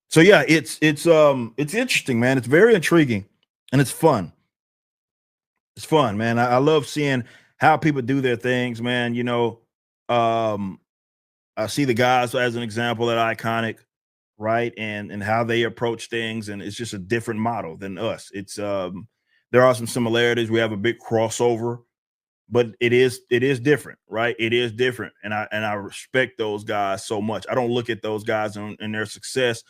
So yeah, it's interesting, man. It's very intriguing and it's fun. It's fun, man. I love seeing how people do their things, man. Um, I see the guys as an example that are iconic, right? And how they approach things, and it's just a different model than us. It's there are some similarities. We have a big crossover, but it is different, right? It is different, and I respect those guys so much. I don't look at those guys and their success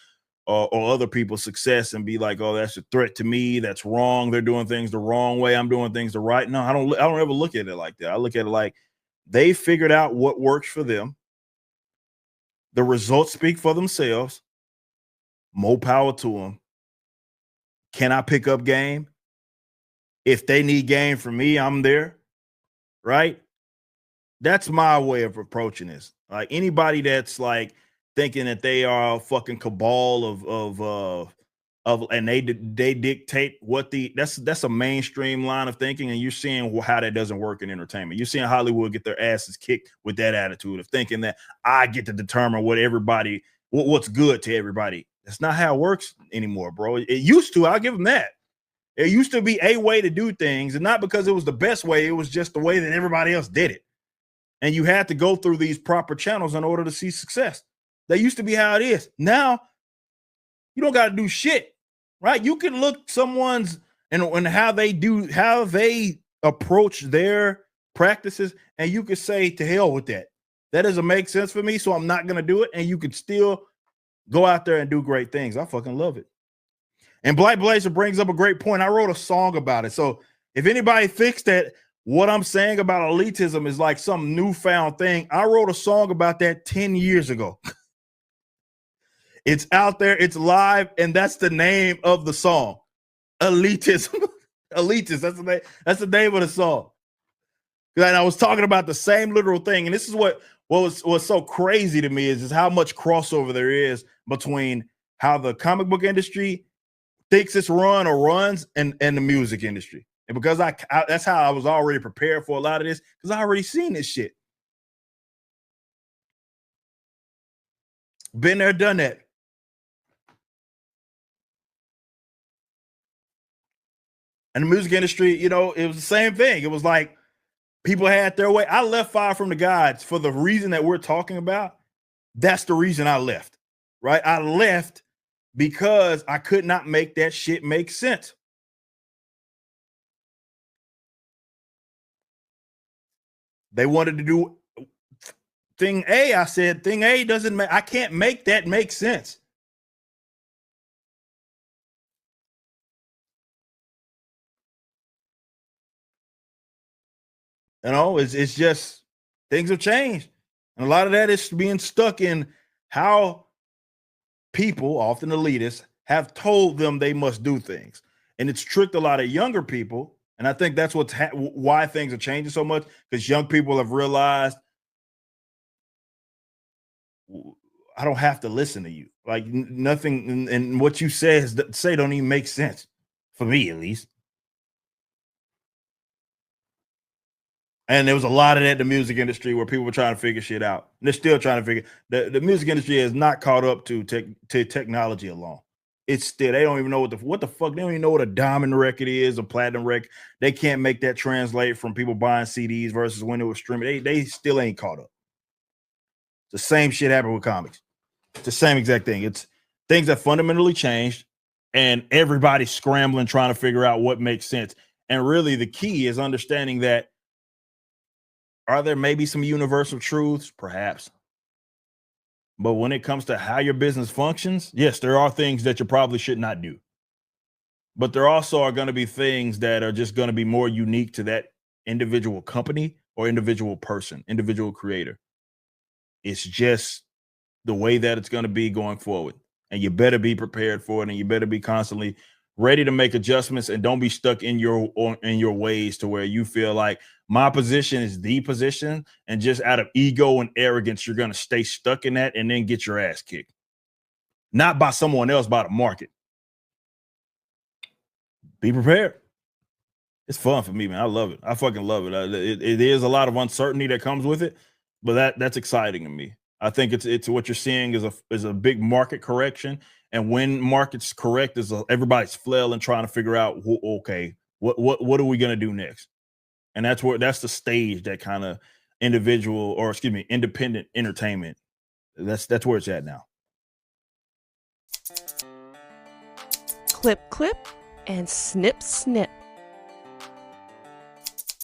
or other people's success and be like, oh, that's a threat to me. That's wrong. They're doing things the wrong way. I'm doing things the right. No, I don't ever look at it like that. I look at it like they figured out what works for them. The results speak for themselves. More power to them. Can I pick up game? If they need game from me, I'm there. Right? That's my way of approaching this. Like anybody that's like thinking that they are a fucking cabal of and they dictate what that's a mainstream line of thinking, and you're seeing how that doesn't work in entertainment. You're seeing Hollywood get their asses kicked with that attitude of thinking that I get to determine what's good to everybody. That's not how it works anymore, bro. It used to. I'll give them that. It used to be a way to do things, and not because it was the best way. It was just the way that everybody else did it, and you had to go through these proper channels in order to see success. That used to be how it is. Now you don't got to do shit, right? You can look someone's and how they approach their practices, and you can say to hell with that. That doesn't make sense for me, so I'm not gonna do it. And you can still go out there and do great things. I fucking love it. And Black Blazer brings up a great point. I wrote a song about it. So if anybody thinks that what I'm saying about elitism is like some newfound thing, I wrote a song about that 10 years ago. It's out there, it's live, and that's the name of the song. Elitism. Elitist. That's the name of the song. And I was talking about the same literal thing. And this is what was so crazy to me is how much crossover there is between how the comic book industry thinks it's run or runs and the music industry. And because I that's how I was already prepared for a lot of this, because I already seen this shit. Been there, done that. And the music industry, it was the same thing. It was like people had their way. I left Fire from the Gods for the reason that we're talking about. That's the reason I left, right? I left because I could not make that shit make sense. They wanted to do thing A. I said, thing A doesn't make, I can't make that make sense. It's just things have changed. And a lot of that is being stuck in how people, often elitists, have told them they must do things. And it's tricked a lot of younger people. And I think that's why things are changing so much, because young people have realized I don't have to listen to you. Like nothing, and what you say don't even make sense for me, at least. And there was a lot of that in the music industry where people were trying to figure shit out. And they're still trying to figure. The music industry has not caught up to technology alone. It's still, they don't even know what the fuck. They don't even know what a diamond record is, a platinum record. They can't make that translate from people buying CDs versus when it was streaming. They still ain't caught up. The same shit happened with comics. It's the same exact thing. It's things that fundamentally changed, and everybody's scrambling trying to figure out what makes sense. And really, the key is understanding that, are there maybe some universal truths? Perhaps. But when it comes to how your business functions, yes, there are things that you probably should not do. But there also are going to be things that are just going to be more unique to that individual company or individual person, individual creator. It's just the way that it's going to be going forward. And you better be prepared for it, and you better be constantly ready to make adjustments, and don't be stuck in your ways to where you feel like my position is the position, and just out of ego and arrogance you're going to stay stuck in that and then get your ass kicked. Not by someone else, by the market. Be prepared. It's fun for me, man. I love it. I fucking love it. It is a lot of uncertainty that comes with it, but that's exciting to me. I think it's what you're seeing is a big market correction, and when markets correct, everybody's flailing trying to figure out okay, what are we gonna do next, and that's the stage that kind of individual or excuse me independent entertainment. That's where it's at now. Clip, clip, and snip, snip.